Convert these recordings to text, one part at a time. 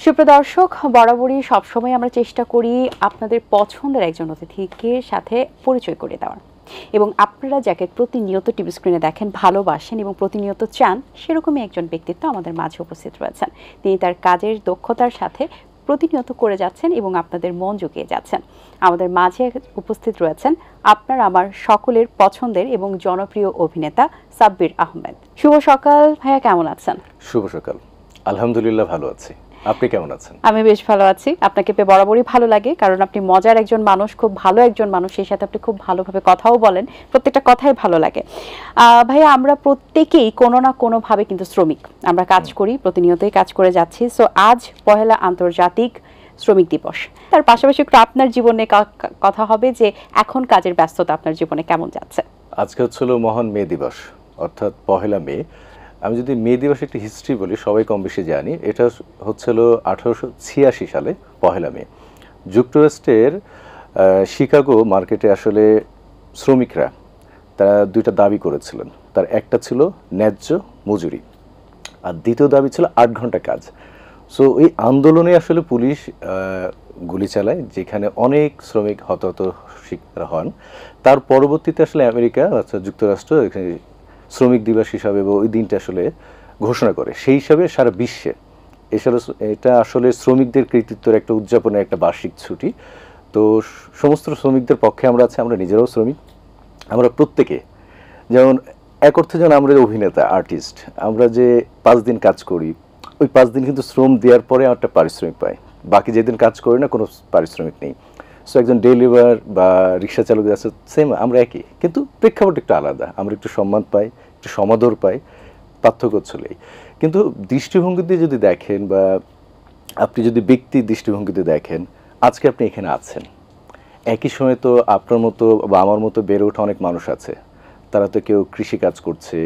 সুপ্রদর্শক, বরাবরই সবসময় আমরা চেষ্টা করি আপনাদের পছন্দের একজন অতিথিকে সাথে পরিচয় করে দেওয়ার, এবং আপনারা যাকে প্রতিনিয়ত টিভি স্ক্রিনে দেখেন, ভালোবাসেন এবং প্রতিনিয়ত চান, সেরকমই একজন ব্যক্তিত্ব আমাদের মাঝে উপস্থিত রয়েছেন। তিনি তার কাজের দক্ষতার সাথে প্রতিনিয়ত করে যাচ্ছেন এবং আপনাদের মন জুগিয়ে যাচ্ছেন। আমাদের মাঝে উপস্থিত রয়েছেন আপনার আমার সকলের পছন্দের এবং জনপ্রিয় অভিনেতা সাব্বির আহমেদ। শুভ সকাল ভাইয়া, কেমন আছেন? শুভ সকাল, আলহামদুলিল্লাহ ভালো আছি। আপনি কেমন আছেন? আমি বেশ ভালো আছি। আপনাকে পেয়ে বরাবরই ভালো লাগে, কারণ আপনি মজার একজন মানুষ, খুব ভালো একজন মানুষ, সেই সাথে আপনি খুব ভালোভাবে কথাও বলেন, প্রত্যেকটা কথাই ভালো লাগে। ভাইয়া, আমরা প্রত্যেকেই কোনো না কোনোভাবে কিন্তু শ্রমিক, আমরা কাজ করি, প্রতিনিয়তই কাজ করে যাচ্ছি। সো আজ পহেলা আন্তর্জাতিক শ্রমিক দিবস, তার পাশাপাশি একটু আপনার জীবনে কথা হবে যে এখন কাজের ব্যস্ততা আপনার জীবনে কেমন যাচ্ছে। আজকে হচ্ছিল মহান মে দিবস, অর্থাৎ পহেলা মে। আমি যদি মে দিবসের একটি হিস্ট্রি বলি, সবাই কম বেশি জানি। এটা হচ্ছিল 1886 সালে পহেলা মে। যুক্তরাষ্ট্রের শিকাগো মার্কেটে আসলে শ্রমিকরা তারা দুইটা দাবি করেছিলেন। তার একটা ছিল ন্যায্য মজুরি, আর দ্বিতীয় দাবি ছিল 8 ঘন্টা কাজ। সো এই আন্দোলনে আসলে পুলিশ গুলি চালায়, যেখানে অনেক শ্রমিক হতাহত শিকার হন। তার পরবর্তীতে আসলে আমেরিকা অর্থাৎ যুক্তরাষ্ট্র এখানে শ্রমিক দিবস হিসাবে ওই দিনটা আসলে ঘোষণা করে। সেই হিসাবে সারা বিশ্বে এটা আসলে শ্রমিকদের কৃতিত্বের একটা উদযাপনের একটা বার্ষিক ছুটি। তো সমস্ত শ্রমিকদের পক্ষে আমরা আছি, আমরা নিজেরাও শ্রমিক। আমরা প্রত্যেকে যেমন এক অর্থে যেমন আমরা অভিনেতা, আর্টিস্ট, আমরা যে 5 দিন কাজ করি, ওই 5 দিন কিন্তু শ্রম দেওয়ার পরে একটা পারিশ্রমিক পাই। বাকি যেদিন কাজ করি না, কোনো পারিশ্রমিক নেই। সো একজন ডেলিভার বা রিক্সা চালক আছে, সেম আমরা একই, কিন্তু প্রেক্ষাপট একটু আলাদা। আমরা একটু সম্মান পাই, একটু সমাদর পাই, পার্থক্য চলেই। কিন্তু দৃষ্টিভঙ্গিতে যদি দেখেন, বা আপনি যদি ব্যক্তি দৃষ্টিভঙ্গিতে দেখেন, আজকে আপনি এখানে আছেন, একই সময় তো আপনার মতো বা আমার মতো বেড়ে ওঠা অনেক মানুষ আছে। তারা তো কেউ কৃষিকাজ করছে,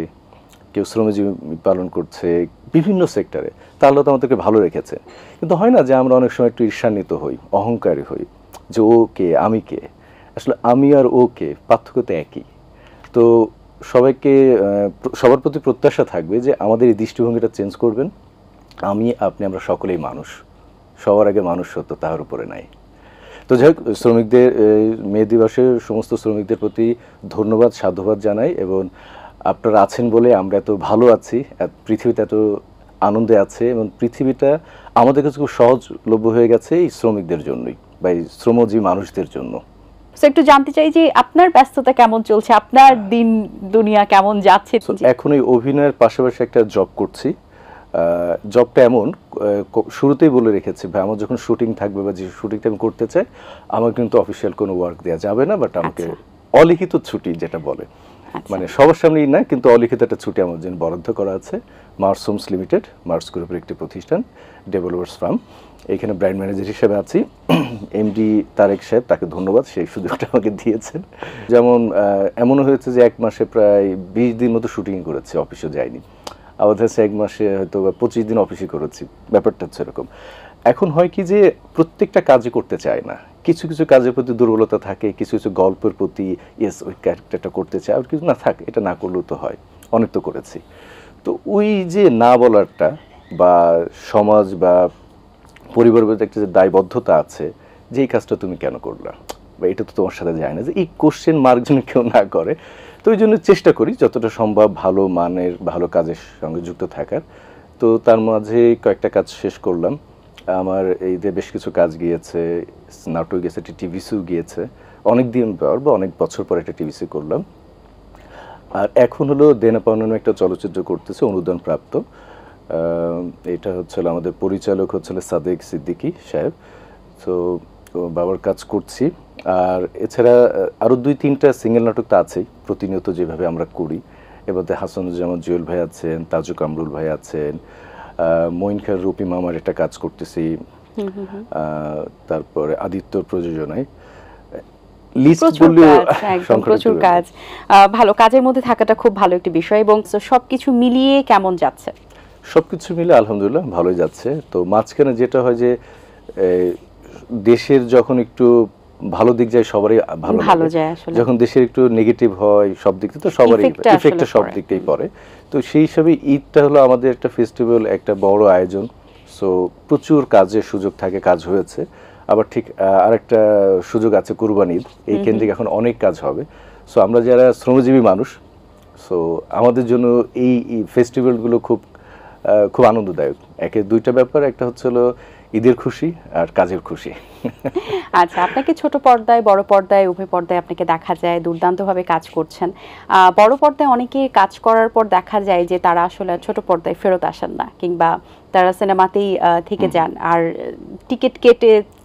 কেউ শ্রমজীবী পালন করছে, বিভিন্ন সেক্টরে। তাহলে তো আমাদেরকে ভালো রেখেছে। কিন্তু হয় না যে আমরা অনেক সময় একটু ঈর্ষান্বিত হই, অহংকারী হই, যে ও কে আমি কে। আসলে আমি আর ও কে পার্থক্য তো একই। তো সবাইকে সবার প্রতি প্রত্যাশা থাকবে যে আমাদের এই দৃষ্টিভঙ্গিটা চেঞ্জ করবেন। আমি আপনি আমরা সকলেই মানুষ, সবার আগে মানুষ সত্য, তাহার উপরে নাই। তো যাই হোক, শ্রমিকদের মে দিবসে সমস্ত শ্রমিকদের প্রতি ধন্যবাদ, সাধুবাদ জানাই। এবং আপনারা আছেন বলে আমরা এত ভালো আছি, পৃথিবীতে এত আনন্দে আছে, এবং পৃথিবীটা আমাদের কাছে খুব সহজলভ্য হয়ে গেছে এই শ্রমিকদের জন্যই, বা এই শ্রমজীবী মানুষদের জন্য। একটু জানতে চাই যে আপনার ব্যস্ততা কেমন চলছে, আপনার দিন দুনিয়া কেমন যাচ্ছে? এখন এই অভিনয়ের পাশাপাশি একটা জব করছি। জবটা এমন, শুরুতেই বলে রেখেছি ভাই, আমার যখন শুটিং থাকবে বা যে শুটিংটা আমি করতে চাই, আমার কিন্তু অফিসিয়াল কোনো ওয়ার্ক দেওয়া যাবে না, বাট আমাকে অলিখিত ছুটি যেটা বলে, মানে সবার সামনেই না, কিন্তু অলিখিত একটা ছুটি আমার জন্য বরাদ্দ করা আছে। মার্স হোমস লিমিটেড, মার্স গ্রুপের একটি প্রতিষ্ঠান, ডেভেলপার্স ফার্ম, এখানে ব্র্যান্ড ম্যানেজার হিসেবে আছি। এমডি তারেক সাহেব, তাকে ধন্যবাদ, সেই সুযোগটা আমাকে দিয়েছেন। যেমন এমনও হয়েছে যে 1 মাসে প্রায় 20 দিন মতো শুটিং করেছি, অফিসে যাইনি। আবার হচ্ছে 1 মাসে হয়তো 25 দিন অফিসে করেছি, ব্যাপারটা হচ্ছে এরকম। এখন হয় কি যে প্রত্যেকটা কাজে করতে চায় না, কিছু কিছু কাজের প্রতি দুর্বলতা থাকে, কিছু কিছু গল্পের প্রতি ইয়েস ওই ক্যারেক্টারটা করতে চায়, আর কিছু না থাক, এটা না করলেও তো হয়, অনেক তো করেছি। তো ওই যে না বলারটা, বা সমাজ বা পরিবারের প্রতি একটা যে দায়বদ্ধতা আছে, যে এই কাজটা তুমি কেন করলা, বা এটা তো তোমার সাথে যায় না, যে এই কোশ্চেন মার্ক যেন কেউ না করে। তো ওই জন্য চেষ্টা করি যতটা সম্ভব ভালো মানের ভালো কাজের সঙ্গে যুক্ত থাকার। তো তার মাঝে কয়েকটা কাজ শেষ করলাম। আমার এই যে বেশ কিছু কাজ গিয়েছে, নাটক গিয়েছে, একটি টিভিসিও গিয়েছে, অনেক দিন পর বা অনেক বছর পর একটা টিভিসি করলাম। আর এখন হলো দেনা পাওনা একটা চলচ্চিত্র করতেছে, অনুদান প্রাপ্ত। এটা হচ্ছিল আমাদের পরিচালক হচ্ছিল সাদেক সিদ্দিকী সাহেব। তো বাবার কাজ করছি। আর এছাড়া আরও 2-3টা সিঙ্গেল নাটক তো আছেই, প্রতিনিয়ত যেভাবে আমরা করি। এবারে হাসানুজ্জামান জুয়েল ভাই আছেন, তাজু কামরুল ভাই আছেন, মঈন খান রুপি মামার একটা কাজ করতেছি, তারপরে আদিত্যর প্রযোজনায়। প্রচুর কাজ, ভালো কাজের মধ্যে থাকাটা খুব ভালো একটি বিষয়। এবং সবকিছু মিলিয়ে কেমন যাচ্ছে? সবকিছু মিলে আলহামদুলিল্লাহ ভালোই যাচ্ছে। তো মাঝখানে যেটা হয় যে দেশের যখন একটু ভালো দিক যায় সবারই ভালো ভালো লাগে। যায় আসলে। যখন দেশের একটু নেগেটিভ হয় সব দিক থেকে তো সবারই Effect টা ইফেক্টটা আসলে সব পড়ে। দিকটাই পড়ে। তো সেই হিসাবে ঈদটা হলো আমাদের একটা ফেস্টিভ্যাল, একটা বড় আয়োজন। সো প্রচুর কাজের সুযোগ থাকে, কাজ হয়েছে। আবার ঠিক আরেকটা সুযোগ আছে কুরবানি ঈদ, এই কেন্দ্রিক এখন অনেক কাজ হবে। সো আমরা যারা শ্রমজীবী মানুষ, সো আমাদের জন্য এই ফেস্টিভ্যালগুলো খুব আনন্দদায়ক। একে দুইটা ব্যাপার, একটা হচ্ছে হলো ঈদের খুশি আর কাজের খুশি। আচ্ছা, আপনাকে ছোট পর্দায় বড় পর্দায় উভয় পর্দায় আপনাকে দেখা যায় দুর্দান্তভাবে কাজ করছেন। বড় পর্দায় অনেকে কাজ করার পর দেখা যায় যে তারা আসলে ছোট পর্দায় ফেরত আসেন না, কিংবা তারা সিনেমাতেই থেকে যান, আর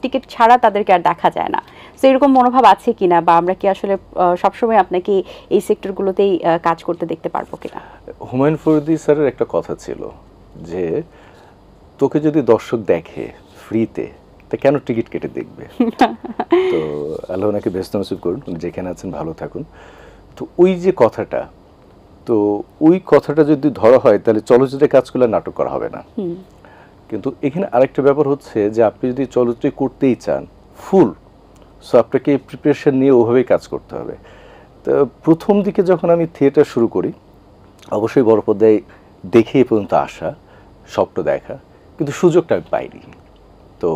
টিকিট ছাড়া তাদেরকে আর দেখা যায় না। তো এরকম মনোভাব আছে কিনা, বা আমরা কি আসলে সবসময় আপনাকে এই সেক্টরগুলোতেই কাজ করতে দেখতে পারবো কিনা? হুমায়ুন ফরিদি স্যারের একটা কথা ছিল যে তোকে যদি দর্শক দেখে ফ্রিতে, তা কেন টিকিট কেটে দেখবে? তো আল্লাহ ওনাকে ব্যস্ত নসিব করুন, উনি যেখানে আছেন ভালো থাকুন। তো ওই যে কথাটা, তো ওই কথাটা যদি ধরা হয় তাহলে চলচ্চিত্রে কাজ করলে নাটক করা হবে না। কিন্তু এখানে আরেকটা ব্যাপার হচ্ছে যে আপনি যদি চলচ্চিত্র করতেই চান ফুল, সো আপনাকে প্রিপারেশন নিয়ে ওভাবেই কাজ করতে হবে। তো প্রথম দিকে যখন আমি থিয়েটার শুরু করি, অবশ্যই বড় পর্দায় দেখে এ পর্যন্ত আসা, সবটা দেখা, কিন্তু সুযোগটা আমি পাইনি। তো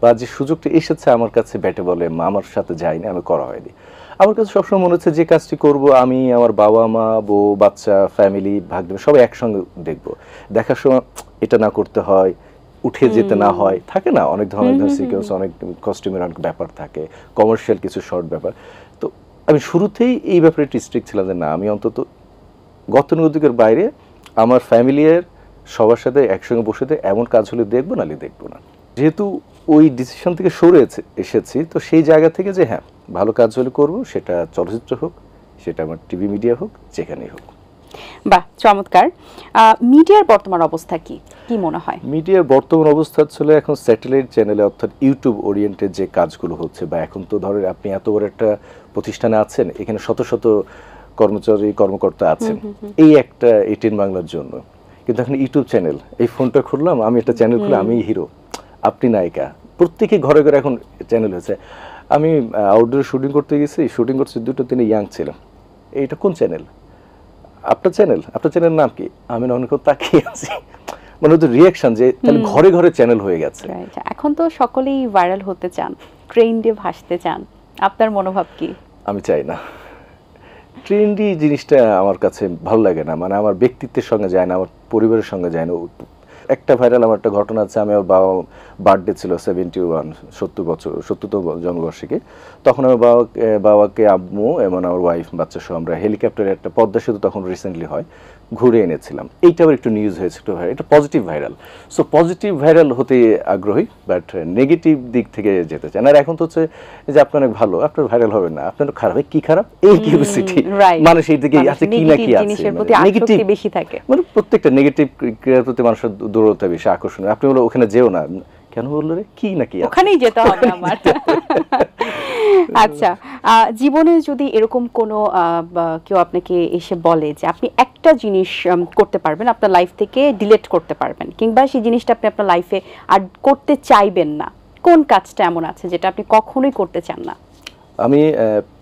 বা যে সুযোগটা এসেছে আমার কাছে ব্যাটে বলে আমার সাথে যায়নি, আমি করা হয়নি। আমার কাছে সবসময় মনে হচ্ছে যে কাজটি করব আমি, আমার বাবা মা, বউ বাচ্চা, ফ্যামিলি, ভাগ্নে সবাই একসঙ্গে দেখব। দেখার সময় এটা না করতে হয়, উঠে যেতে না হয়, থাকে না অনেক ধরনের সিকোয়েন্স, অনেক কস্টিউমের অনেক ব্যাপার থাকে, কমার্শিয়াল কিছু শর্ট ব্যাপার। তো আমি শুরুতেই এই ব্যাপারে একটু স্ট্রিক্ট ছিলাম যে না, আমি অন্তত গতানুগতিকের বাইরে আমার ফ্যামিলির সবার সাথে একসঙ্গে বসে এমন কাজ হলে দেখবো, নাহলে দেখবো না। যেহেতু ওই ডিসিশন থেকে সরে এসেছি, তো সেই জায়গা থেকে যে হ্যাঁ ভালো কাজ হলে করব, সেটা চলচ্চিত্র হোক, সেটা আমার টিভি মিডিয়া হোক, যেখানেই হোক। বাহ, চমৎকার। মিডিয়ার বর্তমান অবস্থা কি মনে হয়? মিডিয়ার বর্তমান অবস্থা ছিল এখন স্যাটেলাইট চ্যানেলে অর্থাৎ ইউটিউব ওরিয়েন্টেড যে কাজগুলো হচ্ছে, বা এখন তো ধরেন আপনি এত বড় একটা প্রতিষ্ঠানে আছেন, এখানে শত শত কর্মকর্তা আছেন এই একটা 18 বাংলার জন্য। কিন্তু এখন ইউটিউব চ্যানেল, এই ফোনটা খুললাম, আমি একটা চ্যানেল খুলে আমি হিরো, আপনি নায়িকা, প্রত্যেকে ঘরে ঘরে এখন চ্যানেল হয়েছে। আমি আউটডোরে শুটিং করতে গেছি, শুটিং করছি 2-3 ইয়াং ছিলাম, এইটা কোন চ্যানেল? আপনার চ্যানেল নাম কি? আমি অনেক তাকিয়ে আছি, মানে ওদের রিয়াকশন যে তাহলে ঘরে ঘরে চ্যানেল হয়ে গেছে। এখন তো সকলেই ভাইরাল হতে চান, ট্রেন্ডে ভাসতে চান, আপনার মনোভাব কি? আমি চাই না, ট্রেন্ডি জিনিসটা আমার কাছে ভালো লাগে না, মানে আমার ব্যক্তিত্বের সঙ্গে যায় না, আমার পরিবারের সঙ্গে যায় না। একটা ভাইরাল আমার একটা ঘটনা আছে, আমি আমার বার্থডে ছিল 71, 70তম জন্মবার্ষিকী। তখন আমার বাবাকে আম্মু এবং আমার ওয়াইফ বাচ্চা সহ আমরা হেলিকপ্টারে একটা পদ্মা সেতু তখন রিসেন্টলি হয় ঘুরে এনেছিলাম। এইটা আবার একটু নিউজ হয়েছে, একটু ভাইরাল, এটা positive viral. So positive viral হতে আগ্রহী, বাট নেগেটিভ দিক থেকে যেতে চান। আর এখন তো হচ্ছে যে আপনি অনেক ভালো, আপনার ভাইরাল হবে না, আপনার খারাপ, কি খারাপ এই কিউরিওসিটি, মানুষ এই দিকে আছে কি না কি আছে, নেগেটিভ বেশি থাকে, মানে প্রত্যেকটা নেগেটিভ ক্রিয়ার প্রতি মানুষের দুর্বলতা বেশি, আকর্ষণ। আপনি বলো ওখানে যেও না, কেন বললো রে, কি নাকি ওখানেই যেতে হবে আমার। আচ্ছা, জীবনে যদি এরকম কোনো কেউ আপনাকে এসে বলে যে আপনি একটা জিনিস করতে পারবেন, আপনার লাইফ থেকে ডিলিট করতে পারবেন, কিংবা সেই জিনিসটা আপনি আপনার লাইফে আর করতে চাইবেন না, কোন কাজটা এমন আছে যেটা আপনি কখনোই করতে চান না? আমি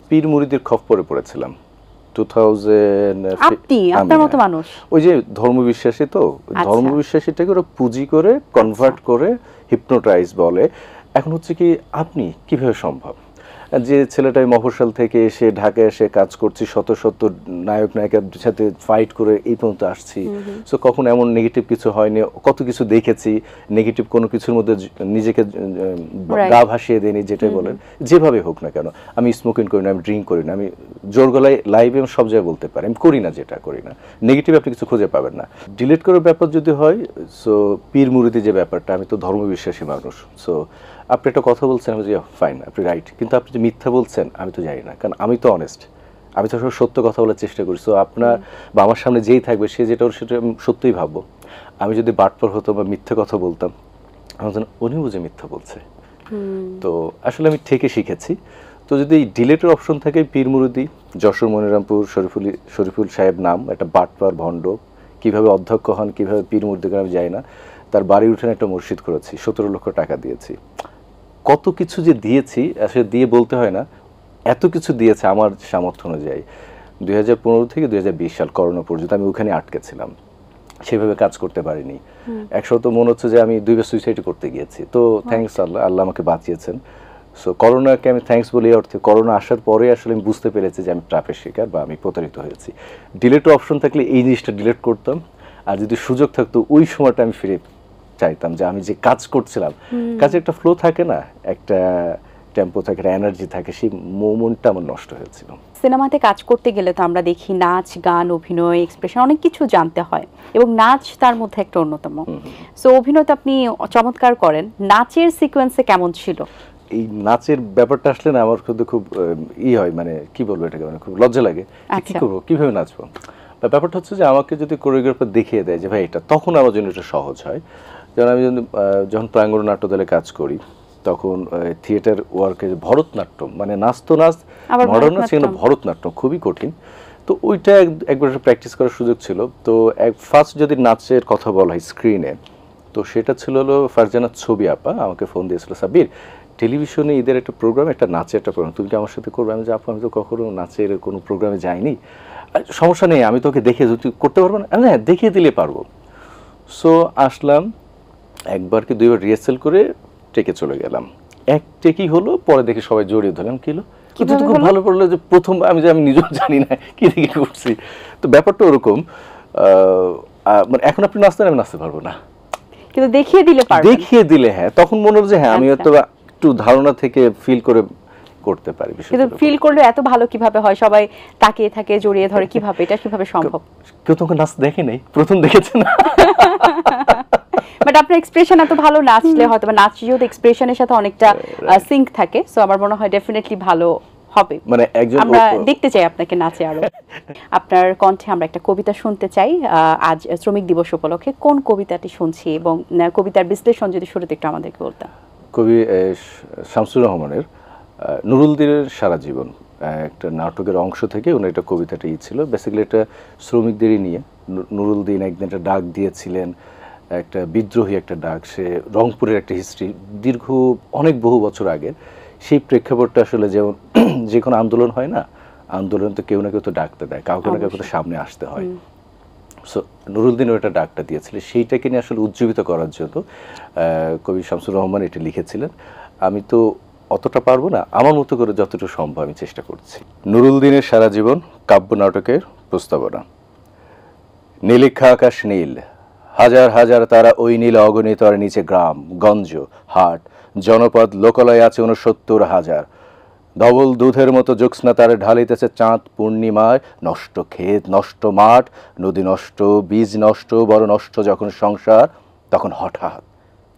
পীর মুরিদের খপ্পরে পড়েছিলাম 2000। আপনার মতো মানুষ ওই যে ধর্মবিশ্বাসী, তো ধর্মবিশ্বাসীটাকে ওরা পুঁজি করে কনভার্ট করে হিপনোটাইজ বলে। এখন হচ্ছে কি, আপনি কিভাবে সম্ভব যে ছেলেটাই মফস্বল থেকে এসে ঢাকায় এসে কাজ করছি, শত শত নায়ক নায়িকার সাথে ফাইট করে এই পর্যন্ত আসছি। সো কখন এমন নেগেটিভ কিছু হয়নি, কত কিছু দেখেছি, নেগেটিভ কোনো কিছুর মধ্যে নিজেকে গা ভাসিয়ে দেয়নি, যেটাই বলেন, যেভাবে হোক না কেন। আমি স্মোকিং করি না, আমি ড্রিঙ্ক করি না, আমি জোর গলায় লাইভে সব জায়গায় বলতে পারি আমি করি না, যেটা করি না। নেগেটিভ আপনি কিছু খুঁজে পাবেন না। ডিলিট করার ব্যাপার যদি হয়, সো পীর মুরিদি যে ব্যাপারটা, আমি তো ধর্মবিশ্বাসী মানুষ। সো আপনি একটা কথা বলছেন, আমি যে ফাইন, আপনি রাইট, কিন্তু আপনি যে মিথ্যা বলছেন আমি তো জানি না, কারণ আমি তো অনেস্ট, আমি তো সত্য কথা বলার চেষ্টা করি। সো আপনার বা আমার সামনে যেই থাকবে সে যেটা সেটা সত্যই ভাববো। আমি যদি বাটপার হতো বা মিথ্যা কথা বলতাম, আমার যেন উনি বুঝে মিথ্যা বলছে। তো আসলে আমি থেকে শিখেছি। তো যদি ডিলেটের অপশন থাকে, পীর মুরিদি, যশোর মনিরামপুর শরীফুল সাহেব নাম, একটা বাটপার ভণ্ড, কিভাবে অধ্যক্ষ হন, কিভাবে পীর মুরিদি আমি যাই না। তার বাড়ি উঠেন একটা মসজিদ করেছি, 17 লক্ষ টাকা দিয়েছি। কত কিছু যে দিয়েছি আসলে দিয়ে বলতে হয় না, এত কিছু দিয়েছে আমার সামর্থ্য অনুযায়ী। 2015 থেকে 2020 সাল করোনা পর্যন্ত আমি ওখানে আটকে ছিলাম, সেভাবে কাজ করতে পারিনি। একসময় তো মনে হচ্ছে যে আমি 2বার সুইসাইড করতে গিয়েছি। তো থ্যাঙ্কস আল্লাহ, আল্লাহ আমাকে বাঁচিয়েছেন। সো করোনাকে আমি থ্যাঙ্কস বলি এই অর্থে, করোনা আসার পরে আসলে আমি বুঝতে পেরেছি যে আমি ট্র্যাপের শিকার বা আমি প্রতারিত হয়েছি। ডিলেট অপশন থাকলে এই জিনিসটা ডিলেট করতাম, আর যদি সুযোগ থাকতো ওই সময়টা আমি ফিরে চাইতাম যে আমি যে কাজ করছিলাম, কাজে একটা ফ্লো থাকে না, একটা টেম্পো থাকে, একটা এনার্জি থাকে, সেই মোমেন্টটা আমার নষ্ট হয়েছিল। সিনেমাতে কাজ করতে গেলে তো আমরা দেখি নাচ, গান, অভিনয়, এক্সপ্রেশন অনেক কিছু জানতে হয় এবং নাচ তার মধ্যে একটা অন্যতম। সো অভিনয় তো আপনি চমৎকার করেন, নাচের সিকোয়েন্সে কেমন ছিল? এই নাচের ব্যাপারটা আসলে না আমার কিন্তু খুব হয়, মানে কি বলবো এটাকে, মানে খুব লজ্জা লাগে কি করবো, কিভাবে নাচবো। ব্যাপারটা হচ্ছে যে আমাকে যদি কোরিওগ্রাফার দেখিয়ে দেয় যে ভাই এটা, তখন আমার জন্য এটা সহজ হয়। যেমন আমি যখন প্রাঙ্গণ নাট্যদলে কাজ করি, তখন থিয়েটার ওয়ার্কে ভরতনাট্যম, মানে নাচ তো নাচ, মডার্ন নাচ, সেখানে ভরতনাট্যম খুবই কঠিন। তো ওইটা একবার প্র্যাকটিস করার সুযোগ ছিল। তো ফার্স্ট যদি নাচের কথা বলা হয় স্ক্রিনে, তো সেটা ছিল হলো ফারজানার ছবি আপা আমাকে ফোন দিয়েছিল, সাব্বির টেলিভিশনে ঈদের একটা প্রোগ্রাম, একটা নাচের একটা প্রোগ্রাম, তুমি কি আমার সাথে করবে? আমি যে আপু আমি তো কখনো নাচের কোনো প্রোগ্রামে যাইনি। সমস্যা নেই, আমি তোকে দেখিয়ে, তুই করতে পারবো না? আমি হ্যাঁ দেখিয়ে দিলে পারবো। সো আসলাম, একবার কি 2বার রিহার্সেল করে টেকে চলে গেলাম। এক টেকই হলো, পরে দেখে সবাই জড়িয়ে ধরলাম, কি হলো কিন্তু তো খুব ভালো পড়লো, যে প্রথম আমি নিজেও জানি না কি দেখে করছি। তো ব্যাপারটা ওরকম, মানে এখন আপনি নাচতেন, আমি নাচতে পারবো না, কিন্তু দেখিয়ে দিলে পারবেন। দেখিয়ে দিলে হ্যাঁ, তখন মনে হলো যে হ্যাঁ আমি হয়তো একটু ধারণা থেকে ফিল করে করতে পারি। কিন্তু ফিল করলে এত ভালো কিভাবে হয়? সবাই তাকিয়ে থাকে, জড়িয়ে ধরে, কিভাবে এটা কিভাবে সম্ভব? কেউ তোমাকে নাচ দেখে নেই, প্রথম দেখেছে না। বাট আপনার এক্সপ্রেশন এত ভালো, নাচলে হয়তো বা নাচ যেহেতু এক্সপ্রেশনের সাথে অনেকটা সিঙ্ক থাকে, সো আমার মনে হয় ডেফিনেটলি ভালো হবে। মানে একজন আমরা দেখতে চাই আপনাকে নাচে আরো। আপনার কণ্ঠে আমরা একটা কবিতা শুনতে চাই। আজ শ্রমিক দিবস উপলক্ষে কোন কবিতাটি শুনছি, এবং কবিতার বিশ্লেষণ যদি শুরুতে একটু আমাদেরকে বলতেন। কবি শামসুর রহমানের নুরুল দিনের সারা জীবন, একটা নাটকের অংশ থেকে উনি একটা কবিতাটা ছিল। বেসিক্যালি এটা শ্রমিকদেরই নিয়ে। নুরুল দিন একদিন একটা ডাক দিয়েছিলেন, একটা বিদ্রোহী একটা ডাক, সে রংপুরের একটা হিস্ট্রি, দীর্ঘ অনেক বহু বছর আগে। সেই প্রেক্ষাপটটা আসলে যেমন যে কোনো আন্দোলন হয় না, আন্দোলন তো কেউ না কেউ তো ডাকতে দেয়, কাউকে না কাউকে তো সামনে আসতে হয়। সো নুরুল দিনও এটা ডাকটা দিয়েছিলেন, সেইটাকে নিয়ে আসলে উজ্জীবিত করার জন্য কবি শামসুর রহমান এটি লিখেছিলেন। আমি তো অতটা পারবো না, আমার মতো করে যতটুকু সম্ভব আমি চেষ্টা করছি। নুরুল দিনের সারা জীবন কাব্য নাটকের প্রস্তাবনা। নীলিক্ষা আকাশ নীল, হাজার হাজার তারা ওই নীল অগণিত, আর নিচে গ্রাম গঞ্জ হাট জনপদ লোকালয় আছে 69,000। ধবল দুধের মতো জ্যোৎস্না তারে ঢালিতেছে চাঁদ পূর্ণিমায়। নষ্ট ক্ষেত, নষ্ট মাঠ, নদী নষ্ট, বীজ নষ্ট, বড় নষ্ট যখন সংসার, তখন হঠাৎ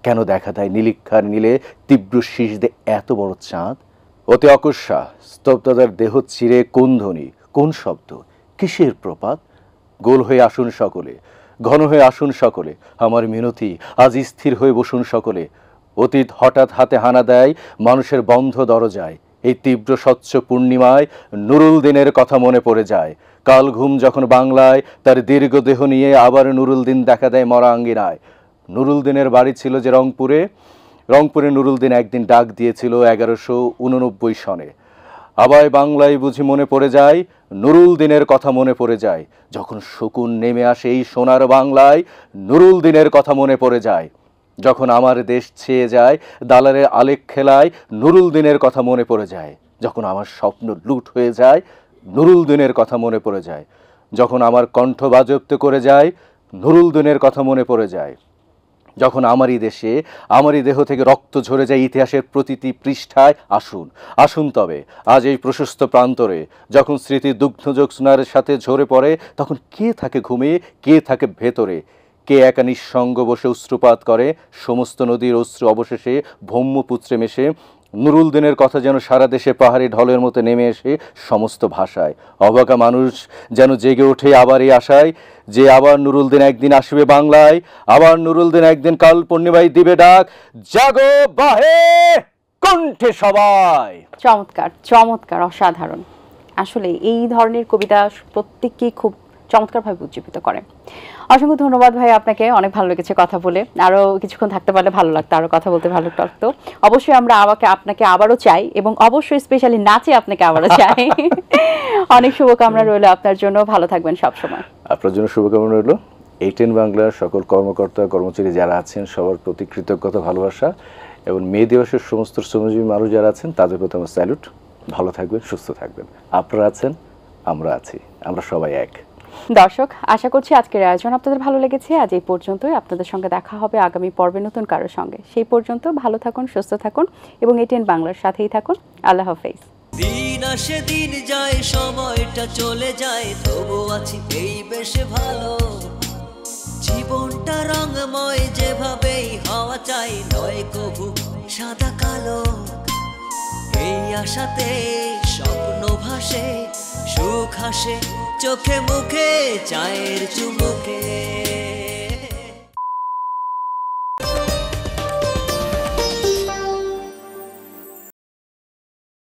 কেন দেখা দেয় নীলিক্ষার নীলে তীব্র শীষ দে এত বড় চাঁদ। অতি অকস্মা স্তব্ধতার দেহ চিরে কোন ধ্বনি, কোন শব্দ, কিসের প্রপাত? গোল হয়ে আসুন সকলে, ঘন হয়ে আসুন সকলে, আমার মিনতি আজ স্থির হয়ে বসুন সকলে। অতীত হঠাৎ হাতে হানা দেয় মানুষের বন্ধ দরজায়। এই তীব্র স্বচ্ছ পূর্ণিমায় নুরুল দিনের কথা মনে পড়ে যায়। কাল ঘুম যখন বাংলায় তার দীর্ঘ দেহ নিয়ে আবার নুরুল দিন দেখা দেয় মরা আঙ্গিনায়। নুরুল দিনের বাড়ি ছিল যে রংপুরে, রংপুরে নুরুল দিন একদিন ডাক দিয়েছিল 1189 সনে। আবার বাংলায় বুঝি মনে পড়ে যায়, নুরুল দিনের কথা মনে পড়ে যায়। যখন শকুন নেমে আসে এই সোনার বাংলায়, নুরুল দিনের কথা মনে পড়ে যায়। যখন আমার দেশ ছেয়ে যায় দালালের আলেক খেলায়, নুরুল দিনের কথা মনে পড়ে যায়। যখন আমার স্বপ্ন লুট হয়ে যায়, নুরুল দিনের কথা মনে পড়ে যায়। যখন আমার কণ্ঠ বাজেপ্ত করে যায়, নুরুল দিনের কথা মনে পড়ে যায়। যখন আমারই দেশে, আমারই দেহ থেকে রক্ত ঝরে যায় ইতিহাসের প্রতিটি পৃষ্ঠায়, আসুন আসুন তবে আজ এই প্রশস্ত প্রান্তরে। যখন স্মৃতি দুগ্ধ জ্যোৎস্নার সাথে ঝরে পড়ে, তখন কে থাকে ঘুমিয়ে, কে থাকে ভেতরে, কে একা নিঃসঙ্গ বসে অশ্রুপাত করে। সমস্ত নদীর অশ্রু অবশেষে ব্রহ্মপুত্রে মেশে। নুরুল দিনের কথা যেন সারা দেশে পাহাড়ি ঢলের মতো নেমে এসে সমস্ত ভাষায়। অবাকা মানুষ যেন জেগে ওঠে আবার এই আশায় যে আবার নুরুল দিন একদিন আসবে বাংলায়, আবার নুরুল দিন একদিন কাল পূর্ণিমায় দিবে ডাক, জাগো বাহে কণ্ঠে সবাই। চমৎকার, চমৎকার, অসাধারণ। আসলে এই ধরনের কবিতা প্রত্যেককেই খুব চমৎকারভাবে উজ্জীবিত করে। অসংখ্য ধন্যবাদ ভাই আপনাকে, অনেক ভালো লেগেছে কথা বলে। আরো কিছুক্ষণ থাকতে পারলে ভালো লাগতো, আরো কথা বলতে ভালো লাগতো। অবশ্যই আমরা আপনাকে আবারও চাই, এবং অবশ্যই স্পেশালি নাচে আপনাকে আবারও চাই। অনেক শুভকামনা রইল আপনার জন্য, ভালো থাকবেন সব সময়। আপনার জন্য শুভকামনা রইল। A10 বাংলার সকল কর্মকর্তা কর্মচারী যারা আছেন সবার প্রতি কৃতজ্ঞতা, ভালোবাসা, এবং মে দিবসের সমস্ত শ্রমজীবী মানুষ যারা আছেন তাদের প্রতি আমার স্যালুট। ভালো থাকবেন, সুস্থ থাকবেন। আপনারা আছেন, আমরা আছি, আমরা সবাই এক। দর্শক, আশা করছি আজকের আয়োজন আপনাদের ভালো লেগেছে। আজ এই পর্যন্তই। আপনাদের সঙ্গে দেখা হবে আগামী পর্বে নতুন কারোর সঙ্গে। সেই পর্যন্ত ভালো থাকুন, সুস্থ থাকুন, এবং A10 বাংলার সাথেই থাকুন। আল্লাহ হাফেজ। দিন আসে দিন যায়, সময়টা চলে যায়, তবু আছি এই বেশ ভালো। জীবনটা রঙময়, যেভাবেই হওয়া চাই, নয় কভু সাদা কালো। এই আশাতে স্বপ্ন ভাসে, সুখ হাসে চোখে মুখে, চায়ের চুমুকে।